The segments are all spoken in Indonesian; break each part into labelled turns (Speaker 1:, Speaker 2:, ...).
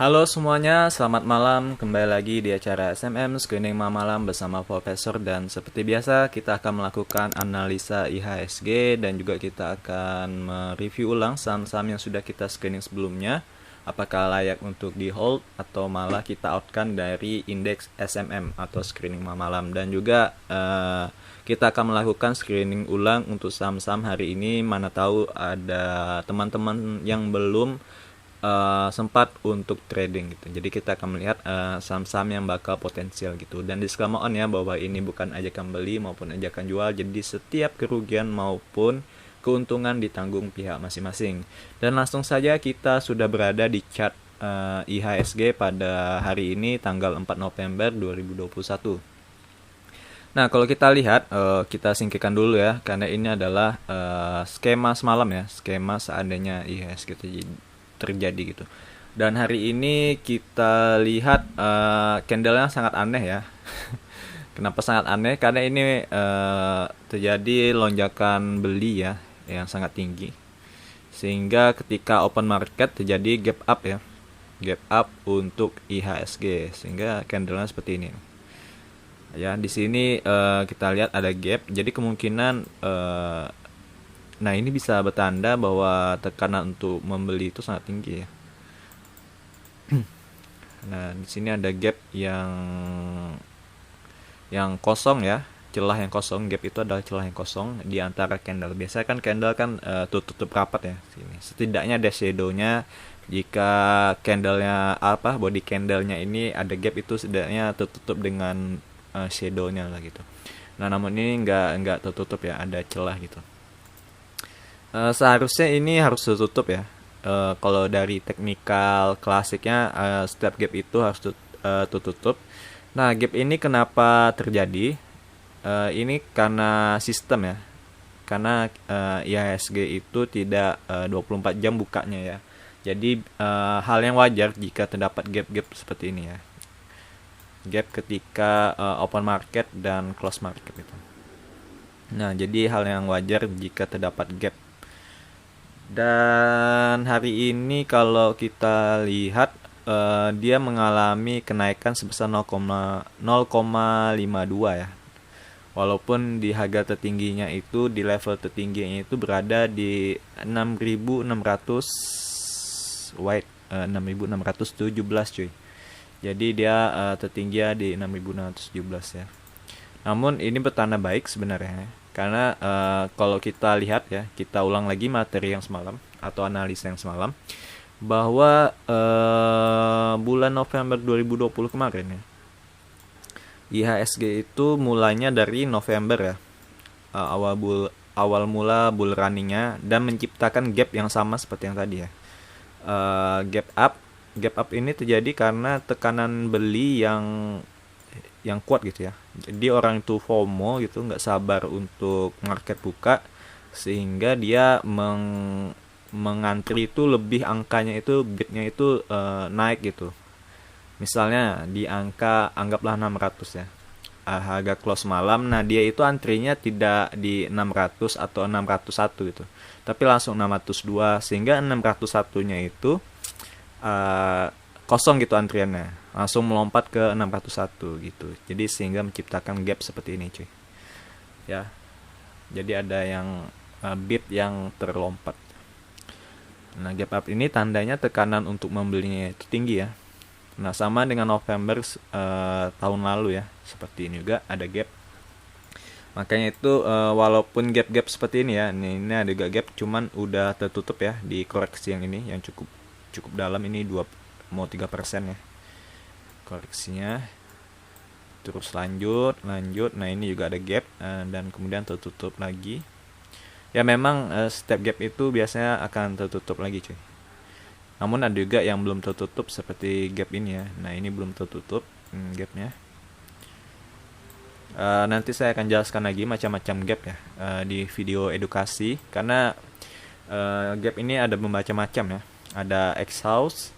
Speaker 1: Halo semuanya, selamat malam. Kembali lagi di acara SMM Screening Malam bersama Profesor, dan seperti biasa kita akan melakukan analisa IHSG dan juga kita akan mereview ulang saham-saham yang sudah kita screening sebelumnya. Apakah layak untuk di hold atau malah kita outkan dari indeks SMM atau Screening Malam, dan juga kita akan melakukan screening ulang untuk saham-saham hari ini. Mana tahu ada teman-teman yang belum sempat untuk trading gitu. Jadi kita akan melihat saham-saham yang bakal potensial gitu. Dan disclaimer on ya, bahwa ini bukan ajakan beli maupun ajakan jual. Jadi setiap kerugian maupun keuntungan ditanggung pihak masing-masing. Dan langsung saja kita sudah berada di chart IHSG pada hari ini tanggal 4 November 2021. Nah, kalau kita lihat, kita singkirkan dulu ya, karena ini adalah skema semalam ya, skema seandainya IHSG terjadi gitu. Dan hari ini kita lihat candlenya sangat aneh ya. Kenapa sangat aneh? Karena ini terjadi lonjakan beli ya, yang sangat tinggi. Sehingga ketika open market terjadi gap up ya, gap up untuk IHSG, sehingga candlenya seperti ini. Ya, di sini kita lihat ada gap, jadi kemungkinan nah ini bisa bertanda bahwa tekanan untuk membeli itu sangat tinggi ya. Nah, di sini ada gap yang kosong ya, celah yang kosong. Gap itu adalah celah yang kosong di antara candle. Biasanya kan candle kan tutup rapat ya sini. Setidaknya ada shadow-nya. Jika candlenya body candlenya ini ada gap, itu setidaknya tertutup dengan shadow-nya lah gitu. Nah, namun ini nggak tertutup ya, ada celah gitu. Seharusnya ini harus tertutup ya. Kalau dari teknikal klasiknya, setiap gap itu harus tertutup. Nah, gap ini kenapa terjadi? Ini karena sistem ya. Karena IHSG itu tidak 24 jam bukanya ya. Jadi hal yang wajar jika terdapat gap-gap seperti ini ya. Gap ketika open market dan close market itu. Nah, jadi hal yang wajar jika terdapat gap. Dan hari ini kalau kita lihat dia mengalami kenaikan sebesar 0,52 ya. Walaupun di harga tertingginya itu, di level tertingginya itu berada di 6.600 white, 6.617 cuy. Jadi dia tertinggi di 6.617 ya. Namun ini bertanda baik sebenarnya, karena kalau kita lihat ya, kita ulang lagi materi yang semalam atau analisa yang semalam, bahwa bulan November 2020 kemarin ya, IHSG itu mulainya dari November ya, awal mula bull runningnya, dan menciptakan gap yang sama seperti yang tadi ya. Gap up ini terjadi karena tekanan beli yang kuat gitu ya. Jadi orang itu FOMO gitu, nggak sabar untuk market buka, sehingga dia mengantri itu lebih, angkanya itu bidnya itu naik gitu. Misalnya di angka anggaplah 600 ya. Harga close malam, nah dia itu antrinya tidak di 600 atau 601 gitu, tapi langsung 602, sehingga 601-nya itu kosong gitu antriannya, langsung melompat ke 601 gitu. Jadi sehingga menciptakan gap seperti ini cuy ya. Jadi ada yang bid yang terlompat. Nah, gap up ini tandanya tekanan untuk membelinya itu tinggi ya. Nah, sama dengan November tahun lalu ya, seperti ini juga ada gap. Makanya itu walaupun gap-gap seperti ini ya, ini ada gap, cuman udah tertutup ya di koreksi yang ini, yang cukup dalam ini, 2,3% ya koreksinya. Terus lanjut. Nah, ini juga ada gap dan kemudian tertutup lagi. Ya memang setiap gap itu biasanya akan tertutup lagi cuy. Namun ada juga yang belum tertutup seperti gap ini ya. Nah, ini belum tertutup gapnya. Nanti saya akan jelaskan lagi macam-macam gap ya di video edukasi, karena gap ini ada bermacam-macam ya. Ada exhaust,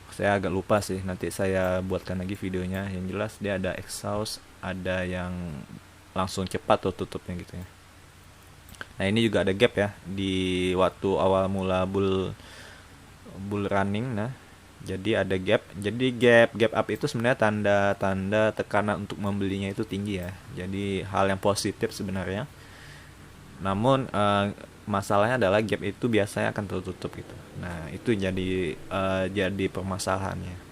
Speaker 1: saya agak lupa sih, nanti saya buatkan lagi videonya. Yang jelas dia ada exhaust, ada yang langsung cepat tutupnya gitu ya. Nah, ini juga ada gap ya di waktu awal mula bull running. Nah, jadi ada gap. Jadi gap up itu sebenarnya tanda-tanda tekanan untuk membelinya itu tinggi ya. Jadi hal yang positif sebenarnya. Namun masalahnya adalah gap itu biasanya akan tertutup gitu. Nah, itu jadi permasalahannya.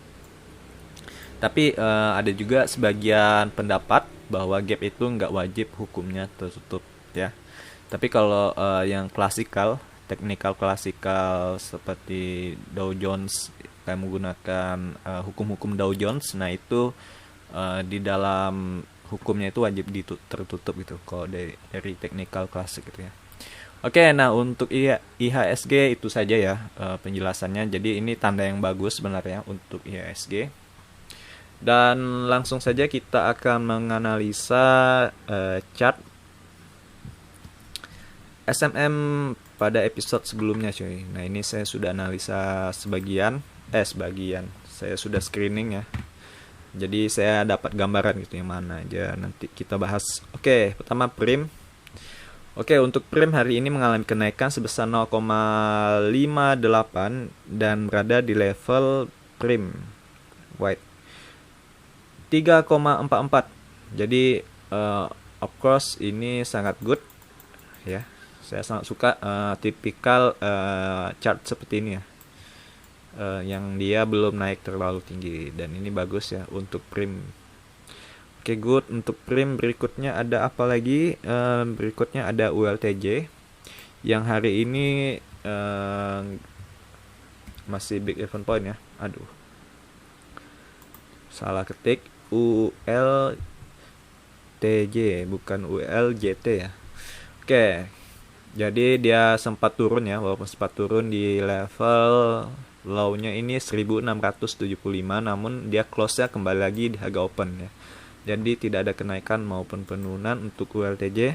Speaker 1: Tapi ada juga sebagian pendapat bahwa gap itu nggak wajib hukumnya tertutup ya. Tapi kalau yang klasikal, teknikal klasikal seperti Dow Jones, kayak menggunakan hukum-hukum Dow Jones, nah itu di dalam hukumnya itu wajib tertutup gitu kalau dari teknikal klasik gitu ya. Oke, nah untuk IHSG itu saja ya penjelasannya. Jadi ini tanda yang bagus sebenarnya untuk IHSG. Dan langsung saja kita akan menganalisa chart SMM pada episode sebelumnya cuy. Nah ini saya sudah analisa sebagian. Saya sudah screening ya. Jadi saya dapat gambaran gitu yang mana aja nanti kita bahas. Oke, pertama prim. Oke, untuk prim hari ini mengalami kenaikan sebesar 0,58 dan berada di level prim white 3,44. Jadi of course ini sangat good ya. Saya sangat suka tipikal chart seperti ini ya. Yang dia belum naik terlalu tinggi, dan ini bagus ya untuk prim. Oke, good untuk prim. Berikutnya ada apa lagi? Berikutnya ada ULTJ yang hari ini masih big event point ya. Aduh, salah ketik, ULTJ bukan ULJT ya. Oke, jadi dia sempat turun ya, walaupun sempat turun di level low-nya ini 1675, namun dia close-nya kembali lagi di harga open ya. Jadi tidak ada kenaikan maupun penurunan untuk ULTJ,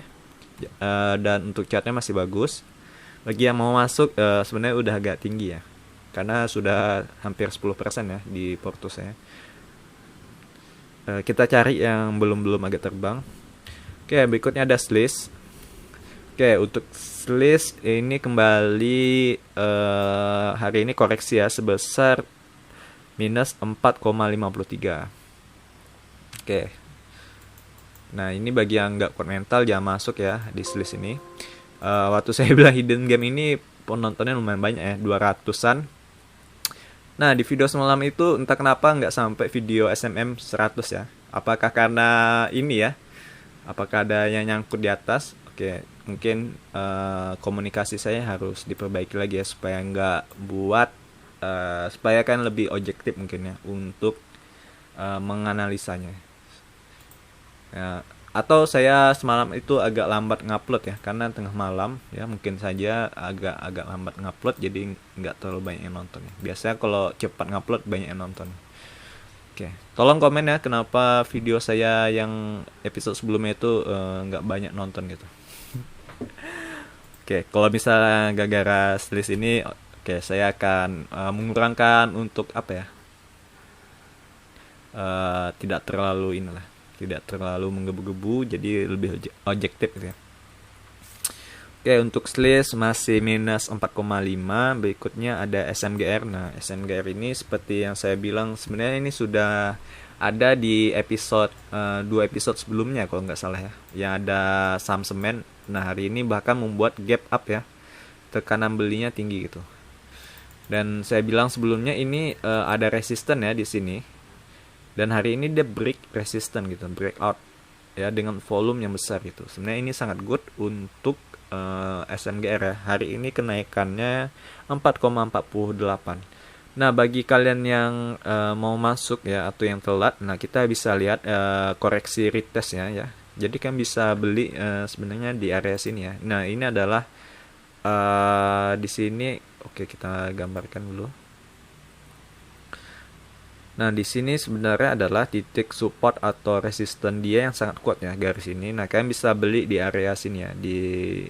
Speaker 1: dan untuk chartnya masih bagus. Bagi yang mau masuk sebenarnya udah agak tinggi ya, karena sudah hampir 10% ya di porto saya. Kita cari yang belum agak terbang. Oke, berikutnya ada SLIS. Oke, untuk SLIS ini kembali hari ini koreksi ya sebesar minus 4,53. Oke. Nah, ini bagi yang nggak kuat mental jangan masuk ya di SLIS ini. Waktu saya bilang hidden game ini penontonnya lumayan banyak ya, 200-an. Nah, di video semalam itu entah kenapa nggak sampai video SMM 100 ya. Apakah karena ini ya? Apakah ada yang nyangkut di atas? Oke, mungkin komunikasi saya harus diperbaiki lagi ya supaya nggak supaya kan lebih objektif mungkin ya untuk menganalisanya. Ya, atau saya semalam itu agak lambat ngupload ya karena tengah malam ya, mungkin saja agak lambat ngupload jadi nggak terlalu banyak yang nonton ya. Biasanya kalau cepat ngupload banyak yang nonton. Oke, tolong komen ya kenapa video saya yang episode sebelumnya itu nggak banyak nonton gitu. Oke, kalau misalnya gara-gara SLIS ini, oke, saya akan mengurangkan untuk apa ya? Tidak terlalu menggebu-gebu, jadi lebih objektif gitu ya. Oke, untuk SLIS masih minus 4,5. Berikutnya ada SMGR. Nah, SMGR ini seperti yang saya bilang sebenarnya ini sudah ada di episode 2 episode sebelumnya kalau nggak salah ya. Yang ada saham semen. Nah, hari ini bahkan membuat gap up ya. Tekanan belinya tinggi gitu. Dan saya bilang sebelumnya ini ada resisten ya di sini. Dan hari ini dia break resisten gitu, breakout ya dengan volume yang besar gitu. Sebenarnya ini sangat good untuk SMGR ya. Hari ini kenaikannya 4,48. Nah, bagi kalian yang mau masuk ya atau yang telat, nah kita bisa lihat koreksi retest ya. Jadi kan bisa beli sebenarnya di area sini ya. Nah, ini adalah di sini. Oke, kita gambarkan dulu. Nah, di sini sebenarnya adalah titik support atau resisten dia yang sangat kuat ya, garis ini. Nah, kalian bisa beli di area sini ya, di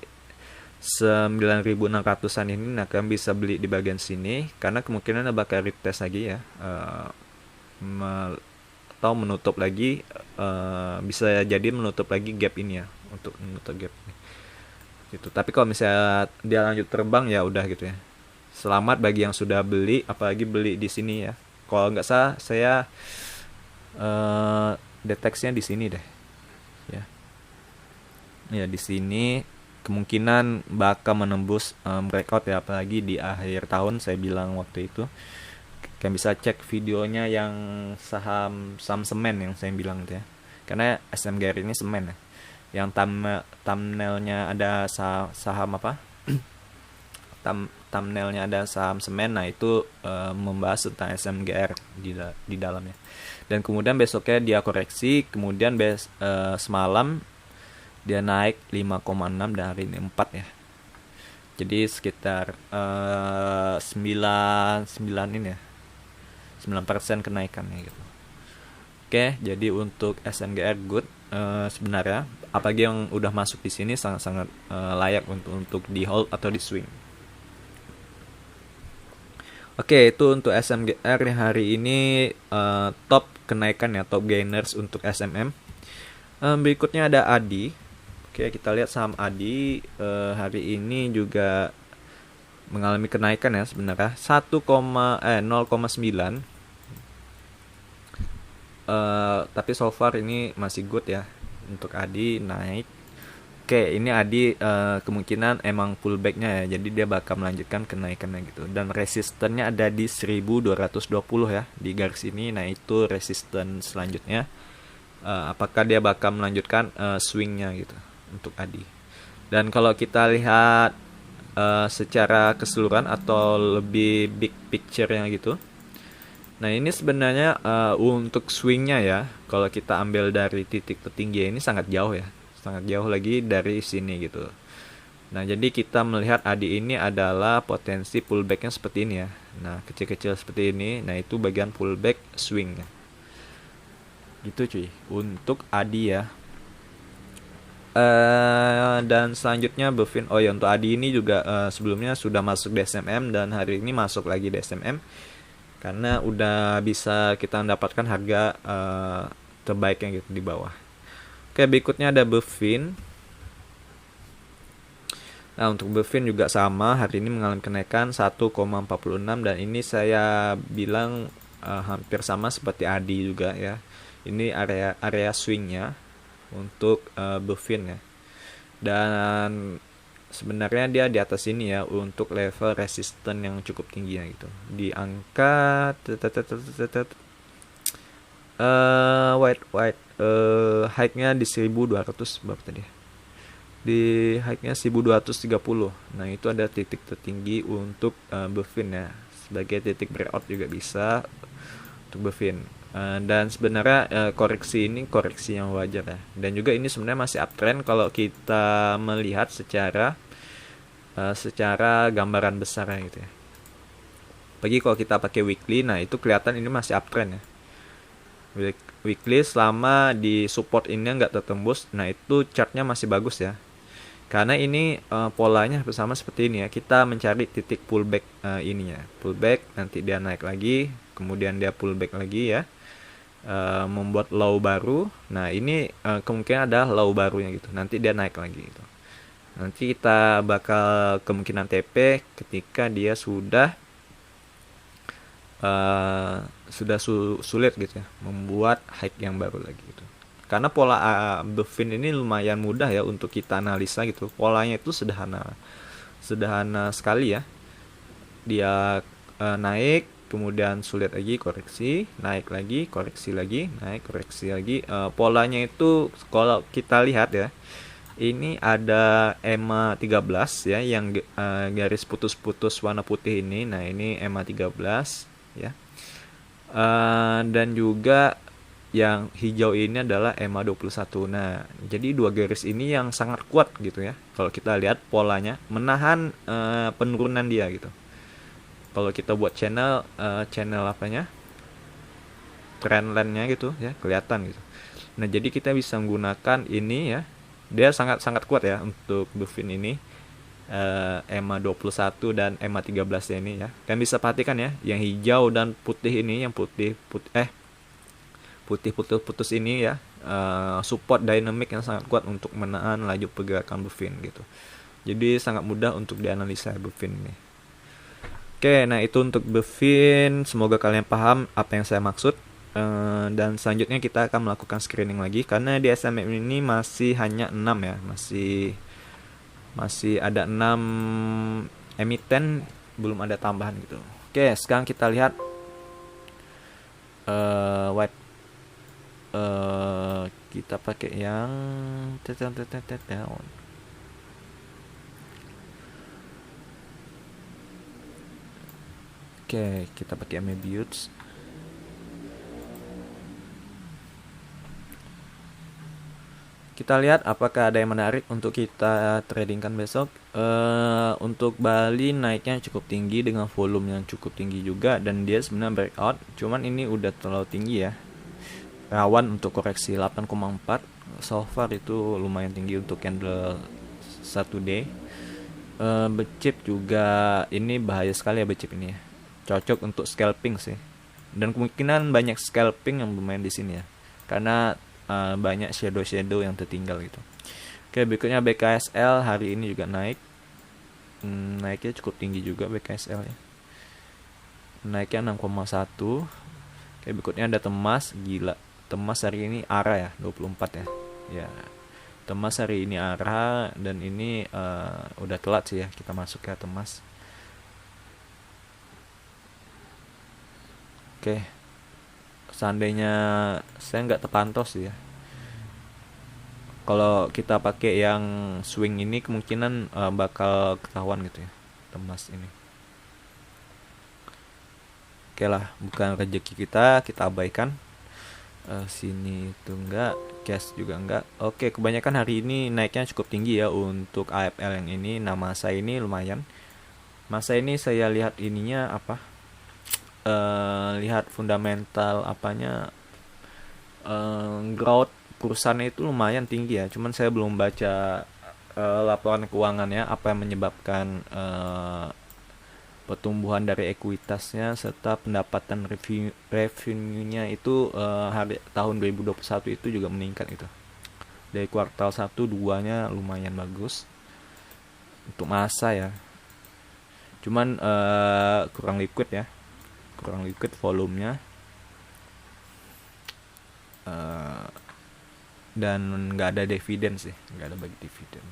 Speaker 1: 9.600-an ini. Nah, kalian bisa beli di bagian sini karena kemungkinan bakal retest lagi ya, atau menutup lagi, bisa jadi menutup lagi gap ini ya, untuk menutup gap ini gitu. Tapi kalau misalnya dia lanjut terbang ya udah gitu ya. Selamat bagi yang sudah beli, apalagi beli di sini ya. Kalau nggak salah saya deteksinya di sini deh. Ya, ya di sini kemungkinan bakal menembus breakout ya, apalagi di akhir tahun saya bilang waktu itu. Kalian bisa cek videonya yang saham semen yang saya bilang itu ya. Karena SMGR ini semen ya. Yang thumbnailnya ada saham apa? Thumbnailnya ada saham semen, nah itu membahas tentang SMGR di dalamnya. Dan kemudian besoknya dia koreksi, kemudian semalam dia naik 5,6 dan hari ini 4 ya. Jadi sekitar 9 ini ya. 9% kenaikannya gitu. Oke, jadi untuk SMGR good sebenarnya. Apalagi yang udah masuk di sini sangat-sangat layak untuk di hold atau di swing. Oke, itu untuk SMGR hari ini top kenaikan ya, top gainers untuk SMM. Berikutnya ada ADI. Oke, kita lihat saham ADI hari ini juga mengalami kenaikan ya sebenarnya 0,9. Tapi so far ini masih good ya untuk ADI naik. Oke, ini ADI kemungkinan emang pullbacknya ya, jadi dia bakal melanjutkan kenaikannya gitu. Dan resistennya ada di 1220 ya di garis ini. Nah itu resisten selanjutnya. Apakah dia bakal melanjutkan swingnya gitu untuk ADI. Dan kalau kita lihat secara keseluruhan atau lebih big picture-nya gitu. Nah ini sebenarnya untuk swingnya ya, kalau kita ambil dari titik tertinggi ini sangat jauh ya, sangat jauh lagi dari sini gitu. Nah jadi kita melihat ADI ini adalah potensi pullbacknya seperti ini ya. Nah kecil-kecil seperti ini, nah itu bagian pullback swingnya. Gitu cuy, untuk ADI ya. Dan selanjutnya Bufin, oh ya untuk ADI ini juga sebelumnya sudah masuk di SMM dan hari ini masuk lagi di SMM. Karena udah bisa kita mendapatkan harga terbaiknya gitu di bawah. Oke, berikutnya ada Bufin. Nah, untuk Bufin juga sama, hari ini mengalami kenaikan 1,46 dan ini saya bilang hampir sama seperti ADI juga ya. Ini area swingnya untuk Bufin ya. Dan sebenarnya dia di atas ini ya untuk level resisten yang cukup tinggi ya gitu. Di angka high-nya di 1200 berapa tadi? Di high-nya 1230. Nah, itu ada titik tertinggi untuk Bufin ya. Sebagai titik breakout juga bisa untuk Bufin. Dan sebenarnya koreksi ini koreksi yang wajar ya. Dan juga ini sebenarnya masih uptrend kalau kita melihat secara gambaran besar gitu ya. Bagi kalau kita pakai weekly, nah itu kelihatan ini masih uptrend ya. Weekly selama di support ini nggak tertembus, nah itu chartnya masih bagus ya. Karena ini polanya bersama seperti ini ya. Kita mencari titik pullback ini ya. Pullback, nanti dia naik lagi, kemudian dia pullback lagi ya. Membuat low baru. Nah ini kemungkinan ada low barunya gitu. Nanti dia naik lagi gitu. Nanti kita bakal kemungkinan TP ketika dia sudah sulit gitu ya, membuat high yang baru lagi gitu. Karena pola Bufin ini lumayan mudah ya untuk kita analisa gitu. Polanya itu sederhana sekali ya. Dia naik, kemudian sulit lagi, koreksi, naik lagi, koreksi lagi, naik, koreksi lagi. Polanya itu kalau kita lihat ya, ini ada EMA 13 ya, yang garis putus-putus warna putih ini. Nah ini EMA 13 ya. Dan juga yang hijau ini adalah EMA 21. Nah jadi dua garis ini yang sangat kuat gitu ya. Kalau kita lihat polanya menahan penurunan dia gitu. Kalau kita buat channel apanya, trendline-nya gitu ya, kelihatan gitu. Nah jadi kita bisa menggunakan ini ya. Dia sangat kuat ya untuk Bufin ini, EMA 21 dan EMA 13 ini ya. Kalian bisa perhatikan ya, yang hijau dan putih ini, yang putih putus ini ya, support dynamic yang sangat kuat untuk menahan laju pergerakan Bufin gitu. Jadi sangat mudah untuk dianalisa Bufin ini. Oke, nah itu untuk Bevin. Semoga kalian paham apa yang saya maksud. Dan selanjutnya kita akan melakukan screening lagi karena di SMM ini masih hanya 6 ya, masih masih ada 6 emiten, belum ada tambahan gitu. Oke, sekarang kita lihat white kita pakai yang Oke, kita pakai Mebius. Kita lihat apakah ada yang menarik untuk kita tradingkan besok. Untuk Bali naiknya cukup tinggi dengan volume yang cukup tinggi juga, dan dia sebenarnya breakout. Cuman ini udah terlalu tinggi ya. Rawan untuk koreksi 8,4. So far itu lumayan tinggi untuk candle 1 day. Becip juga ini bahaya sekali ya, becip ini ya. Cocok untuk scalping sih. Dan kemungkinan banyak scalping yang bermain di sini ya. Karena banyak shadow yang tertinggal gitu. Oke, berikutnya BKSL hari ini juga naik. Naiknya cukup tinggi juga BKSL ya. Naiknya 6,1. Oke, berikutnya ada Temas, gila. Temas hari ini ARA ya, 24 ya. Ya. Temas hari ini ARA, dan ini udah telat sih ya kita masuk ke Temas. Oke. Seandainya saya nggak terpantau sih ya. Kalau kita pakai yang swing ini kemungkinan bakal ketahuan gitu ya, Temas ini. Oke lah, bukan rezeki kita abaikan. Sini itu enggak, cash juga enggak. Oke, kebanyakan hari ini naiknya cukup tinggi ya untuk AFL yang ini. Nah, masa ini lumayan. Masa ini saya lihat ininya apa? Lihat fundamental apanya, growth perusahaannya itu lumayan tinggi ya. Cuman saya belum baca laporan keuangannya apa yang menyebabkan pertumbuhan dari ekuitasnya serta pendapatan revenue-nya itu hari tahun 2021 itu juga meningkat itu. Dari kuartal 1 2-nya lumayan bagus untuk masa ya. Cuman kurang liquid ya. Kurang liquid volumenya. Dan nggak ada dividen sih, nggak ada bagi dividen.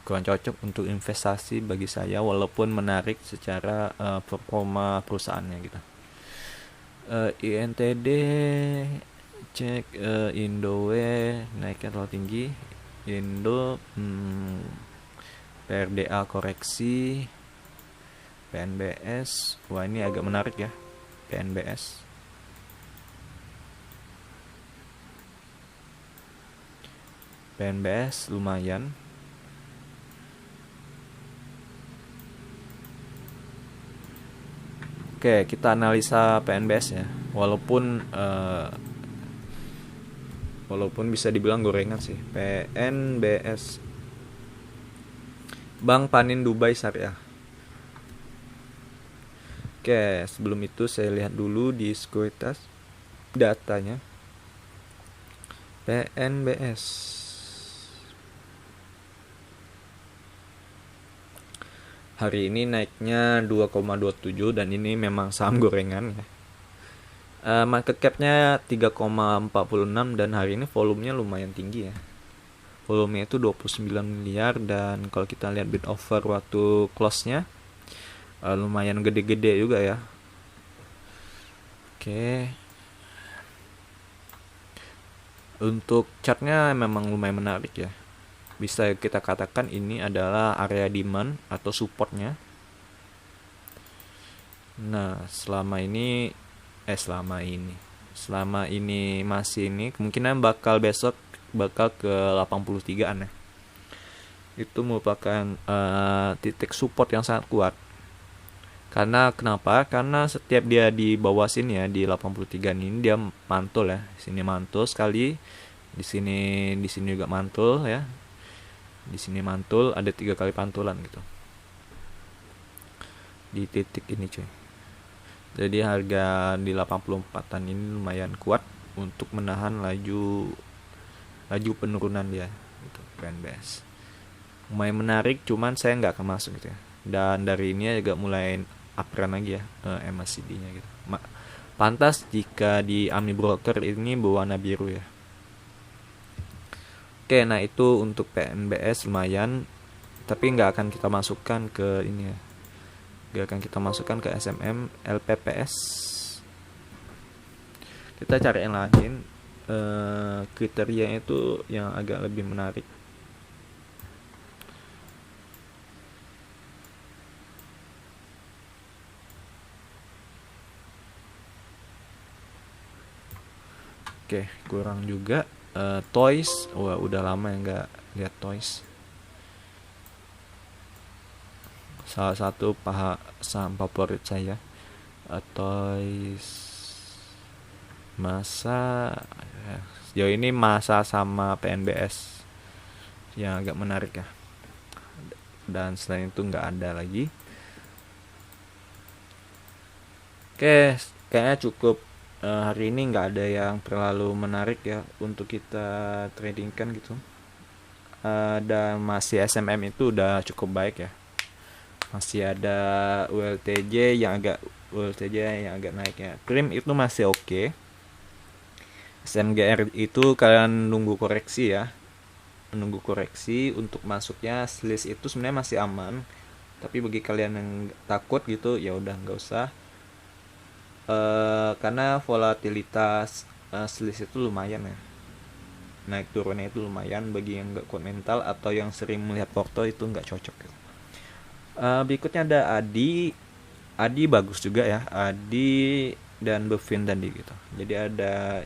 Speaker 1: Kurang cocok untuk investasi bagi saya, walaupun menarik secara performa perusahaannya gitu. INTD cek, Indowe naiknya terlalu tinggi. Indo PRDA koreksi. PNBS, wah ini agak menarik ya, PNBS. PNBS lumayan. Oke, kita analisa PNBS ya. Walaupun bisa dibilang gorengan sih. PNBS, Bank Panin Dubai Syariah. Oke, sebelum itu saya lihat dulu di sekuritas datanya. PNBS hari ini naiknya 2,27, dan ini memang saham gorengan ya. Market capnya 3,46, dan hari ini volumenya lumayan tinggi ya. Volumenya itu 29 miliar, dan kalau kita lihat bid offer waktu close-nya lumayan gede-gede juga ya. Oke. Untuk chartnya memang lumayan menarik ya. Bisa kita katakan ini adalah area demand atau supportnya. Nah, selama ini masih ini, kemungkinan besok bakal ke 83-an ya. Itu merupakan titik support yang sangat kuat. Karena kenapa? Karena setiap dia di bawah sini ya, di 83 ini dia mantul ya. Sini mantul sekali. Di sini juga mantul ya. Di sini mantul, ada 3 kali pantulan gitu. Di titik ini cuy. Jadi harga di 84-an ini lumayan kuat untuk menahan laju penurunan dia gitu, PNBS. Lumayan menarik, cuman saya nggak akan masuk gitu ya. Dan dari ini juga mulai uptrend lagi ya MACD-nya gitu. Pantas jika di AMI broker ini berwarna biru ya. Oke, nah itu untuk PNBS lumayan, tapi nggak akan kita masukkan ke ini ya. Nggak akan kita masukkan ke SMM LPPS. Kita cari yang lain. Kriterianya itu yang agak lebih menarik. Oke, kurang juga. Toys, wah udah lama ya nggak lihat Toys. Salah satu saham favorit saya. Toys Masa sejauh ini Masa sama PNBS yang agak menarik ya. Dan selain itu nggak ada lagi. Oke, kayaknya cukup. Hari ini nggak ada yang terlalu menarik ya untuk kita tradingkan gitu. Dan masih SMM itu udah cukup baik ya. Masih ada ULTJ yang agak naik ya. Prim itu masih oke. SMGR itu kalian nunggu koreksi ya. Menunggu koreksi untuk masuknya. Selis itu sebenarnya masih aman. Tapi bagi kalian yang takut gitu, ya udah nggak usah. Karena volatilitas selis itu lumayan ya, naik turunnya itu lumayan. Bagi yang nggak kuat mental atau yang sering melihat porto itu nggak cocok gitu. Berikutnya ada Adi bagus juga ya, Adi dan Bevin tadi gitu. Jadi ada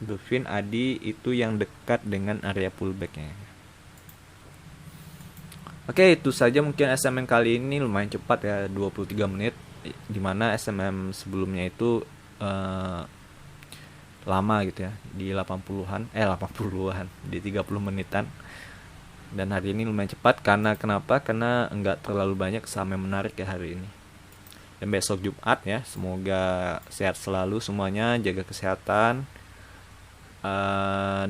Speaker 1: Bevin, Adi itu yang dekat dengan area pullbacknya. Oke, itu saja mungkin SMM kali ini lumayan cepat ya, 23 menit. Dimana SMM sebelumnya itu lama gitu ya, di 80-an di 30 menitan. Dan hari ini lumayan cepat karena kenapa? Karena enggak terlalu banyak saham yang menarik ya hari ini. Dan besok Jumat ya, semoga sehat selalu semuanya, jaga kesehatan.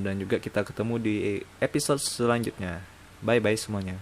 Speaker 1: Dan juga kita ketemu di episode selanjutnya. Bye bye semuanya.